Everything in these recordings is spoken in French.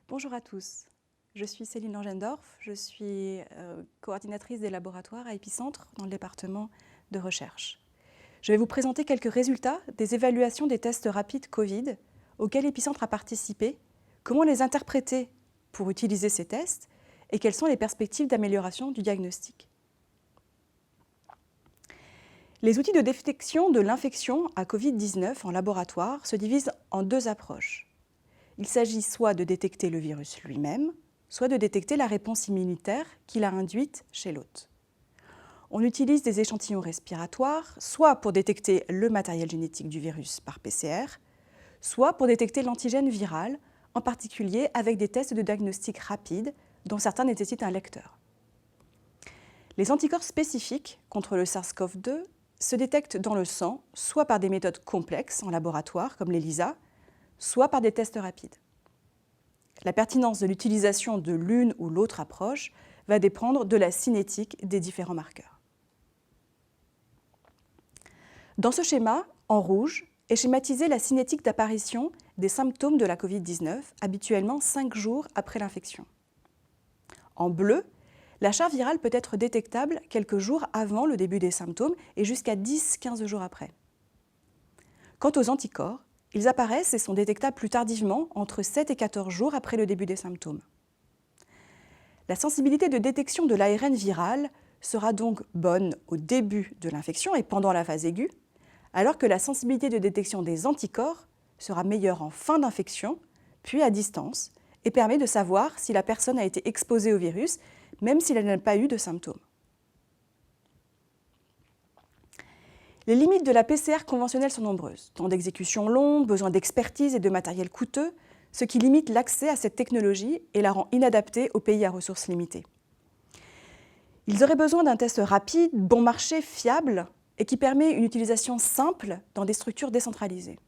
Bonjour à tous, je suis Céline Langendorf, je suis coordinatrice des laboratoires à Epicentre dans le département de recherche. Je vais vous présenter quelques résultats des évaluations des tests rapides Covid auxquels Epicentre a participé, comment les interpréter pour utiliser ces tests et quelles sont les perspectives d'amélioration du diagnostic. Les outils de détection de l'infection à Covid-19 en laboratoire se divisent en deux approches. Il s'agit soit de détecter le virus lui-même, soit de détecter la réponse immunitaire qu'il a induite chez l'hôte. On utilise des échantillons respiratoires, soit pour détecter le matériel génétique du virus par PCR, soit pour détecter l'antigène viral, en particulier avec des tests de diagnostic rapide, dont certains nécessitent un lecteur. Les anticorps spécifiques contre le SARS-CoV-2 se détectent dans le sang, soit par des méthodes complexes en laboratoire, comme l'ELISA, soit par des tests rapides. La pertinence de l'utilisation de l'une ou l'autre approche va dépendre de la cinétique des différents marqueurs. Dans ce schéma, en rouge, est schématisée la cinétique d'apparition des symptômes de la Covid-19, habituellement 5 jours après l'infection. En bleu, la charge virale peut être détectable quelques jours avant le début des symptômes et jusqu'à 10-15 jours après. Quant aux anticorps, ils apparaissent et sont détectables plus tardivement, entre 7 et 14 jours après le début des symptômes. La sensibilité de détection de l'ARN viral sera donc bonne au début de l'infection et pendant la phase aiguë, alors que la sensibilité de détection des anticorps sera meilleure en fin d'infection, puis à distance, et permet de savoir si la personne a été exposée au virus, même si elle n'a pas eu de symptômes. Les limites de la PCR conventionnelle sont nombreuses. Temps d'exécution long, besoin d'expertise et de matériel coûteux, ce qui limite l'accès à cette technologie et la rend inadaptée aux pays à ressources limitées. Ils auraient besoin d'un test rapide, bon marché, fiable et qui permet une utilisation simple dans des structures décentralisées.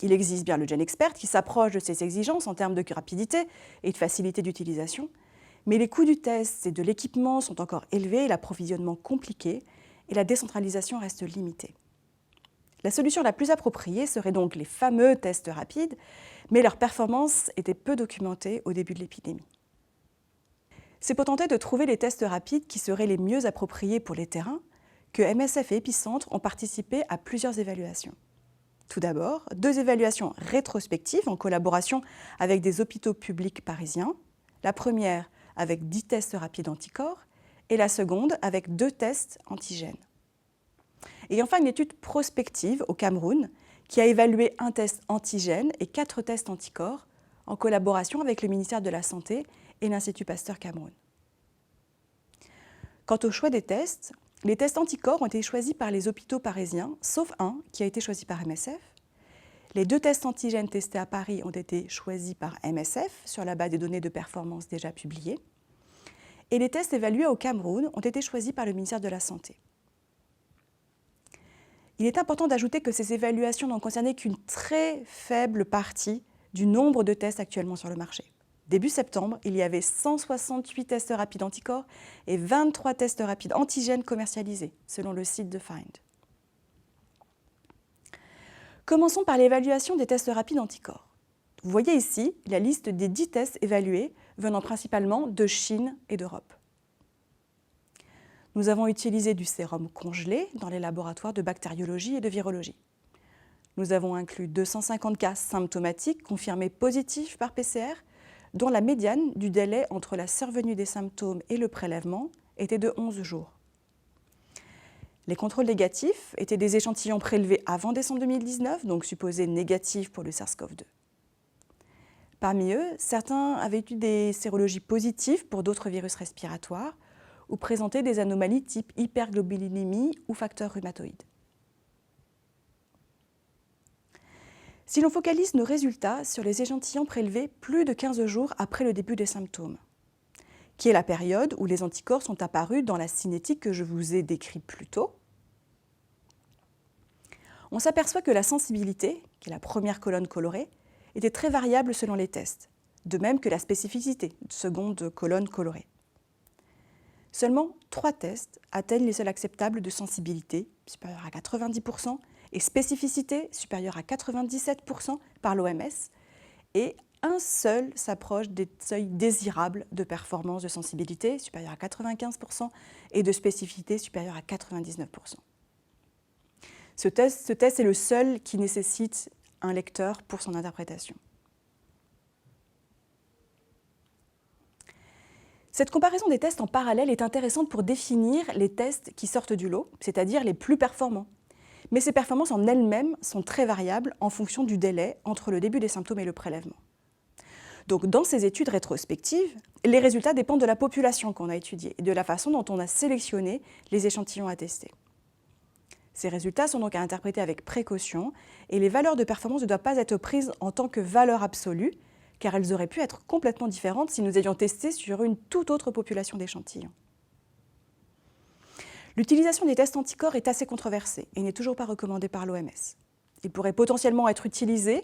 Il existe bien le GenExpert qui s'approche de ces exigences en termes de rapidité et de facilité d'utilisation, mais les coûts du test et de l'équipement sont encore élevés, l'approvisionnement compliqué, et la décentralisation reste limitée. La solution la plus appropriée serait donc les fameux tests rapides, mais leur performance était peu documentée au début de l'épidémie. C'est pour tenter de trouver les tests rapides qui seraient les mieux appropriés pour les terrains que MSF et Epicentre ont participé à plusieurs évaluations. Tout d'abord, 2 évaluations rétrospectives en collaboration avec des hôpitaux publics parisiens. La première avec 10 tests rapides anticorps et la seconde avec 2 tests antigènes. Et enfin, une étude prospective au Cameroun qui a évalué un test antigène et 4 tests anticorps en collaboration avec le ministère de la Santé et l'Institut Pasteur Cameroun. Quant au choix des tests, les tests anticorps ont été choisis par les hôpitaux parisiens, sauf un qui a été choisi par MSF. Les 2 tests antigènes testés à Paris ont été choisis par MSF sur la base des données de performance déjà publiées. Et les tests évalués au Cameroun ont été choisis par le ministère de la Santé. Il est important d'ajouter que ces évaluations n'ont concerné qu'une très faible partie du nombre de tests actuellement sur le marché. Début septembre, il y avait 168 tests rapides anticorps et 23 tests rapides antigènes commercialisés, selon le site de Find. Commençons par l'évaluation des tests rapides anticorps. Vous voyez ici la liste des 10 tests évalués venant principalement de Chine et d'Europe. Nous avons utilisé du sérum congelé dans les laboratoires de bactériologie et de virologie. Nous avons inclus 250 cas symptomatiques confirmés positifs par PCR, dont la médiane du délai entre la survenue des symptômes et le prélèvement était de 11 jours. Les contrôles négatifs étaient des échantillons prélevés avant décembre 2019, donc supposés négatifs pour le SARS-CoV-2. Parmi eux, certains avaient eu des sérologies positives pour d'autres virus respiratoires ou présentaient des anomalies type hyperglobulinémie ou facteur rhumatoïde. Si l'on focalise nos résultats sur les échantillons prélevés plus de 15 jours après le début des symptômes, qui est la période où les anticorps sont apparus dans la cinétique que je vous ai décrite plus tôt, on s'aperçoit que la sensibilité, qui est la première colonne colorée, était très variable selon les tests, de même que la spécificité, seconde colonne colorée. Seulement 3 tests atteignent les seuils acceptables de sensibilité, supérieure à 90%, et spécificité, supérieure à 97% par l'OMS, et un seul s'approche des seuils désirables de performance de sensibilité, supérieure à 95%, et de spécificité supérieure à 99%. Ce test est le seul qui nécessite un lecteur pour son interprétation. Cette comparaison des tests en parallèle est intéressante pour définir les tests qui sortent du lot, c'est-à-dire les plus performants. Mais ces performances en elles-mêmes sont très variables en fonction du délai entre le début des symptômes et le prélèvement. Donc, dans ces études rétrospectives, les résultats dépendent de la population qu'on a étudiée et de la façon dont on a sélectionné les échantillons à tester. Ces résultats sont donc à interpréter avec précaution et les valeurs de performance ne doivent pas être prises en tant que valeur absolue, car elles auraient pu être complètement différentes si nous avions testé sur une toute autre population d'échantillons. L'utilisation des tests anticorps est assez controversée et n'est toujours pas recommandée par l'OMS. Il pourrait potentiellement être utilisé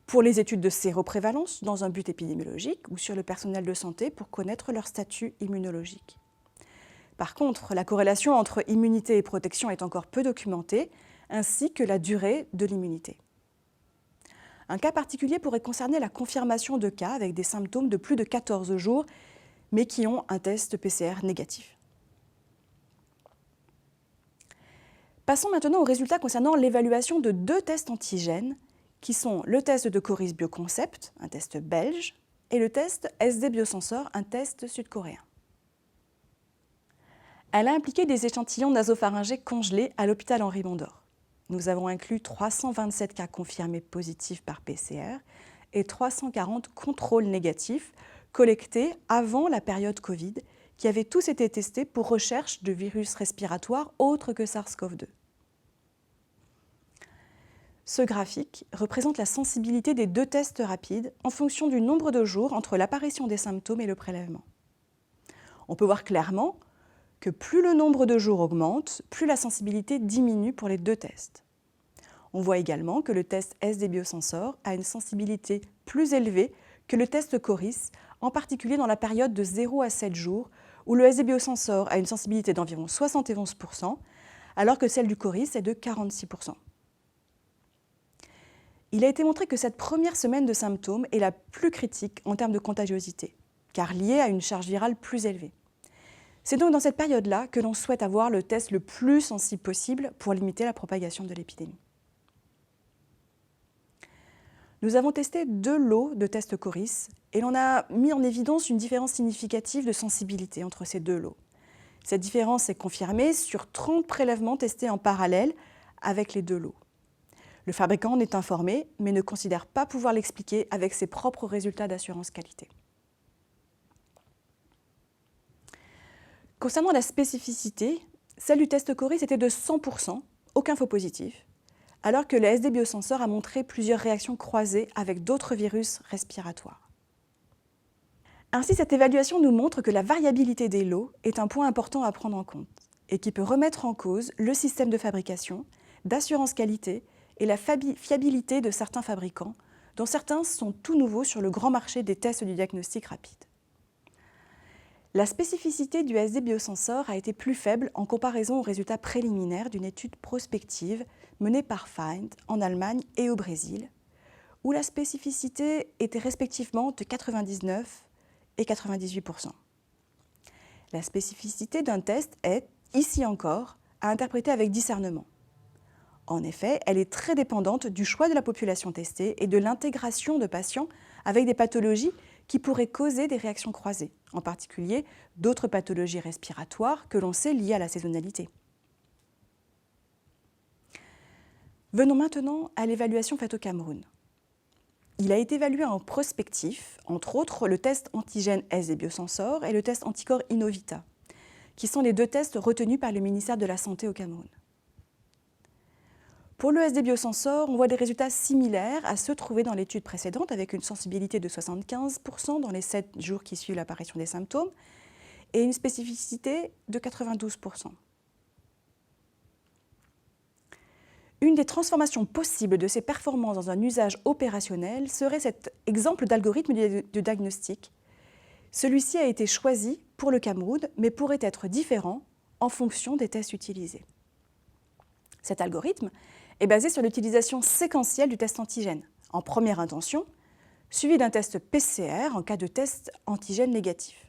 pour les études de séroprévalence dans un but épidémiologique ou sur le personnel de santé pour connaître leur statut immunologique. Par contre, la corrélation entre immunité et protection est encore peu documentée, ainsi que la durée de l'immunité. Un cas particulier pourrait concerner la confirmation de cas avec des symptômes de plus de 14 jours, mais qui ont un test PCR négatif. Passons maintenant aux résultats concernant l'évaluation de deux tests antigènes, qui sont le test de Coris Bioconcept, un test belge, et le test SD Biosensor, un test sud-coréen. Elle a impliqué des échantillons nasopharyngés congelés à l'hôpital Henri Mondor. Nous avons inclus 327 cas confirmés positifs par PCR et 340 contrôles négatifs collectés avant la période Covid, qui avaient tous été testés pour recherche de virus respiratoires autres que SARS-CoV-2. Ce graphique représente la sensibilité des deux tests rapides en fonction du nombre de jours entre l'apparition des symptômes et le prélèvement. On peut voir clairement que plus le nombre de jours augmente, plus la sensibilité diminue pour les deux tests. On voit également que le test SD Biosensor a une sensibilité plus élevée que le test Coris, en particulier dans la période de 0 à 7 jours, où le SD Biosensor a une sensibilité d'environ 71%, alors que celle du Coris est de 46%. Il a été montré que cette première semaine de symptômes est la plus critique en termes de contagiosité, car liée à une charge virale plus élevée. C'est donc dans cette période-là que l'on souhaite avoir le test le plus sensible possible pour limiter la propagation de l'épidémie. Nous avons testé 2 lots de tests Coris et l'on a mis en évidence une différence significative de sensibilité entre ces 2 lots. Cette différence est confirmée sur 30 prélèvements testés en parallèle avec les 2 lots. Le fabricant en est informé, mais ne considère pas pouvoir l'expliquer avec ses propres résultats d'assurance qualité. Concernant la spécificité, celle du test Coris était de 100%, aucun faux positif, alors que le SD Biosensor a montré plusieurs réactions croisées avec d'autres virus respiratoires. Ainsi, cette évaluation nous montre que la variabilité des lots est un point important à prendre en compte et qui peut remettre en cause le système de fabrication, d'assurance qualité et la fiabilité de certains fabricants, dont certains sont tout nouveaux sur le grand marché des tests du diagnostic rapide. La spécificité du SD Biosensor a été plus faible en comparaison aux résultats préliminaires d'une étude prospective menée par FIND en Allemagne et au Brésil, où la spécificité était respectivement de 99 et 98%. La spécificité d'un test est, ici encore, à interpréter avec discernement. En effet, elle est très dépendante du choix de la population testée et de l'intégration de patients avec des pathologies qui pourraient causer des réactions croisées, en particulier d'autres pathologies respiratoires que l'on sait liées à la saisonnalité. Venons maintenant à l'évaluation faite au Cameroun. Il a été évalué en prospectif, entre autres le test antigène SD Biosensor et le test anticorps Innovita, qui sont les 2 tests retenus par le ministère de la Santé au Cameroun. Pour le SD Biosensor, on voit des résultats similaires à ceux trouvés dans l'étude précédente, avec une sensibilité de 75% dans les 7 jours qui suivent l'apparition des symptômes et une spécificité de 92%. Une des transformations possibles de ces performances dans un usage opérationnel serait cet exemple d'algorithme de diagnostic. Celui-ci a été choisi pour le Cameroun, mais pourrait être différent en fonction des tests utilisés. Cet algorithme est basé sur l'utilisation séquentielle du test antigène. En première intention, suivi d'un test PCR en cas de test antigène négatif.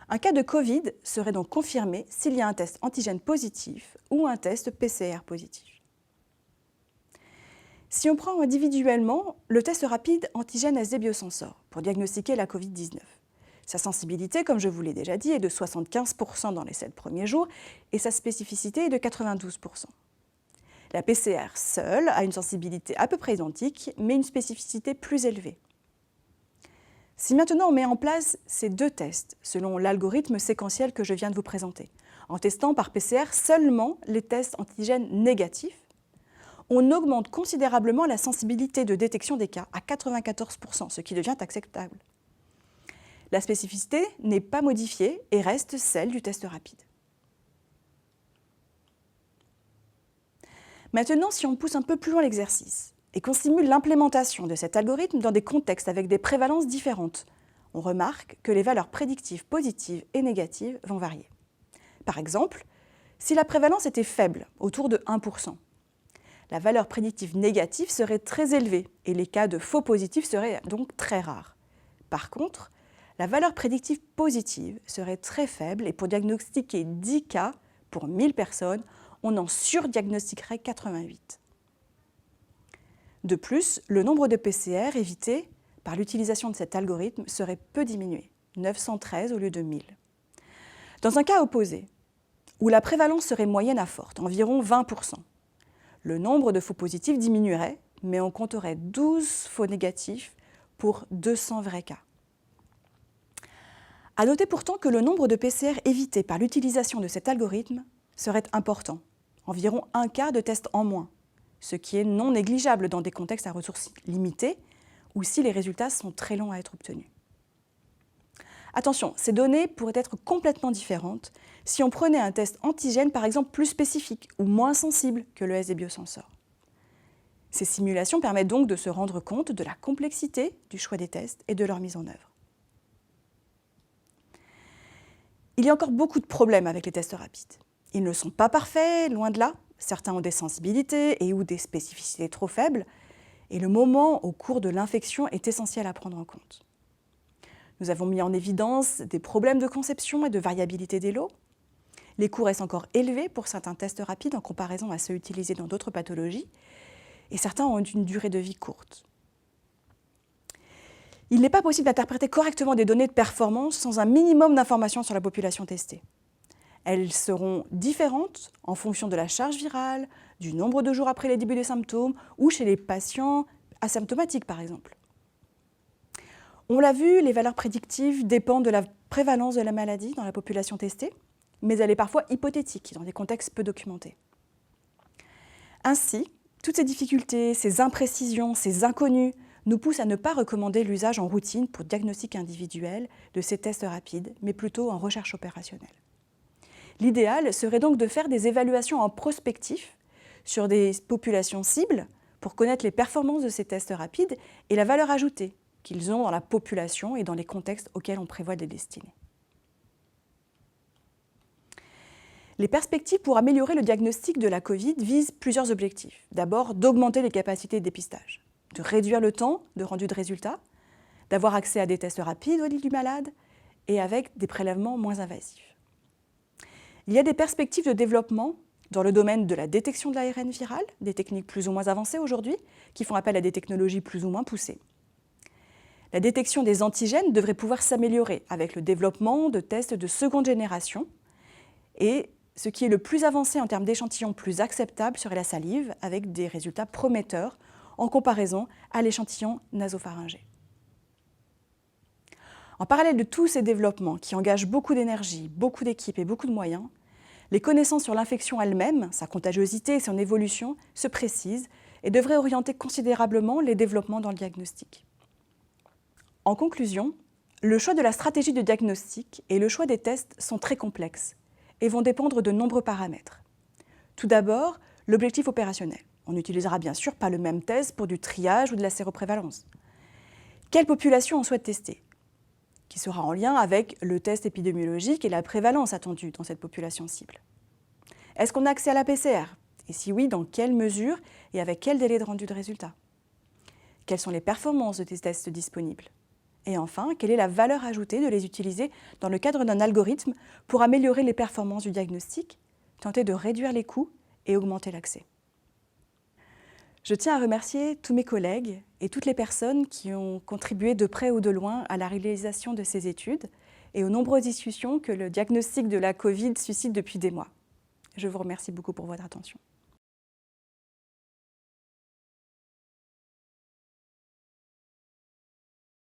Un cas de Covid serait donc confirmé s'il y a un test antigène positif ou un test PCR positif. Si on prend individuellement le test rapide antigène SD Biosensor pour diagnostiquer la Covid-19, sa sensibilité, comme je vous l'ai déjà dit, est de 75% dans les 7 premiers jours et sa spécificité est de 92%. La PCR seule a une sensibilité à peu près identique, mais une spécificité plus élevée. Si maintenant on met en place ces deux tests, selon l'algorithme séquentiel que je viens de vous présenter, en testant par PCR seulement les tests antigènes négatifs, on augmente considérablement la sensibilité de détection des cas à 94%, ce qui devient acceptable. La spécificité n'est pas modifiée et reste celle du test rapide. Maintenant, si on pousse un peu plus loin l'exercice et qu'on simule l'implémentation de cet algorithme dans des contextes avec des prévalences différentes, on remarque que les valeurs prédictives positives et négatives vont varier. Par exemple, si la prévalence était faible, autour de 1%, la valeur prédictive négative serait très élevée et les cas de faux positifs seraient donc très rares. Par contre, la valeur prédictive positive serait très faible et pour diagnostiquer 10 cas pour 1000 personnes, on en surdiagnostiquerait 88. De plus, le nombre de PCR évités par l'utilisation de cet algorithme serait peu diminué, 913 au lieu de 1000. Dans un cas opposé, où la prévalence serait moyenne à forte, environ 20%, le nombre de faux positifs diminuerait, mais on compterait 12 faux négatifs pour 200 vrais cas. À noter pourtant que le nombre de PCR évités par l'utilisation de cet algorithme serait important, environ un cas de test en moins, ce qui est non négligeable dans des contextes à ressources limitées ou si les résultats sont très longs à être obtenus. Attention, ces données pourraient être complètement différentes si on prenait un test antigène par exemple plus spécifique ou moins sensible que le SD Biosensor. Ces simulations permettent donc de se rendre compte de la complexité du choix des tests et de leur mise en œuvre. Il y a encore beaucoup de problèmes avec les tests rapides. Ils ne sont pas parfaits, loin de là. Certains ont des sensibilités et ou des spécificités trop faibles. Et le moment au cours de l'infection est essentiel à prendre en compte. Nous avons mis en évidence des problèmes de conception et de variabilité des lots. Les coûts restent encore élevés pour certains tests rapides en comparaison à ceux utilisés dans d'autres pathologies. Et certains ont une durée de vie courte. Il n'est pas possible d'interpréter correctement des données de performance sans un minimum d'informations sur la population testée. Elles seront différentes en fonction de la charge virale, du nombre de jours après les débuts des symptômes ou chez les patients asymptomatiques par exemple. On l'a vu, les valeurs prédictives dépendent de la prévalence de la maladie dans la population testée, mais elle est parfois hypothétique dans des contextes peu documentés. Ainsi, toutes ces difficultés, ces imprécisions, ces inconnus nous poussent à ne pas recommander l'usage en routine pour diagnostic individuel de ces tests rapides, mais plutôt en recherche opérationnelle. L'idéal serait donc de faire des évaluations en prospectif sur des populations cibles pour connaître les performances de ces tests rapides et la valeur ajoutée qu'ils ont dans la population et dans les contextes auxquels on prévoit de les destiner. Les perspectives pour améliorer le diagnostic de la Covid visent plusieurs objectifs. D'abord, d'augmenter les capacités de dépistage, de réduire le temps de rendu de résultats, d'avoir accès à des tests rapides au lit du malade et avec des prélèvements moins invasifs. Il y a des perspectives de développement dans le domaine de la détection de l'ARN viral, des techniques plus ou moins avancées aujourd'hui, qui font appel à des technologies plus ou moins poussées. La détection des antigènes devrait pouvoir s'améliorer avec le développement de tests de seconde génération et ce qui est le plus avancé en termes d'échantillons plus acceptables serait la salive, avec des résultats prometteurs en comparaison à l'échantillon nasopharyngé. En parallèle de tous ces développements qui engagent beaucoup d'énergie, beaucoup d'équipes et beaucoup de moyens, les connaissances sur l'infection elle-même, sa contagiosité et son évolution se précisent et devraient orienter considérablement les développements dans le diagnostic. En conclusion, le choix de la stratégie de diagnostic et le choix des tests sont très complexes et vont dépendre de nombreux paramètres. Tout d'abord, l'objectif opérationnel. On n'utilisera bien sûr pas le même test pour du triage ou de la séroprévalence. Quelle population on souhaite tester ? Qui sera en lien avec le test épidémiologique et la prévalence attendue dans cette population cible. Est-ce qu'on a accès à la PCR ? Et si oui, dans quelle mesure et avec quel délai de rendu de résultat ? Quelles sont les performances de ces tests disponibles? Et enfin, quelle est la valeur ajoutée de les utiliser dans le cadre d'un algorithme pour améliorer les performances du diagnostic, tenter de réduire les coûts et augmenter l'accès? Je tiens à remercier tous mes collègues et toutes les personnes qui ont contribué de près ou de loin à la réalisation de ces études et aux nombreuses discussions que le diagnostic de la Covid suscite depuis des mois. Je vous remercie beaucoup pour votre attention.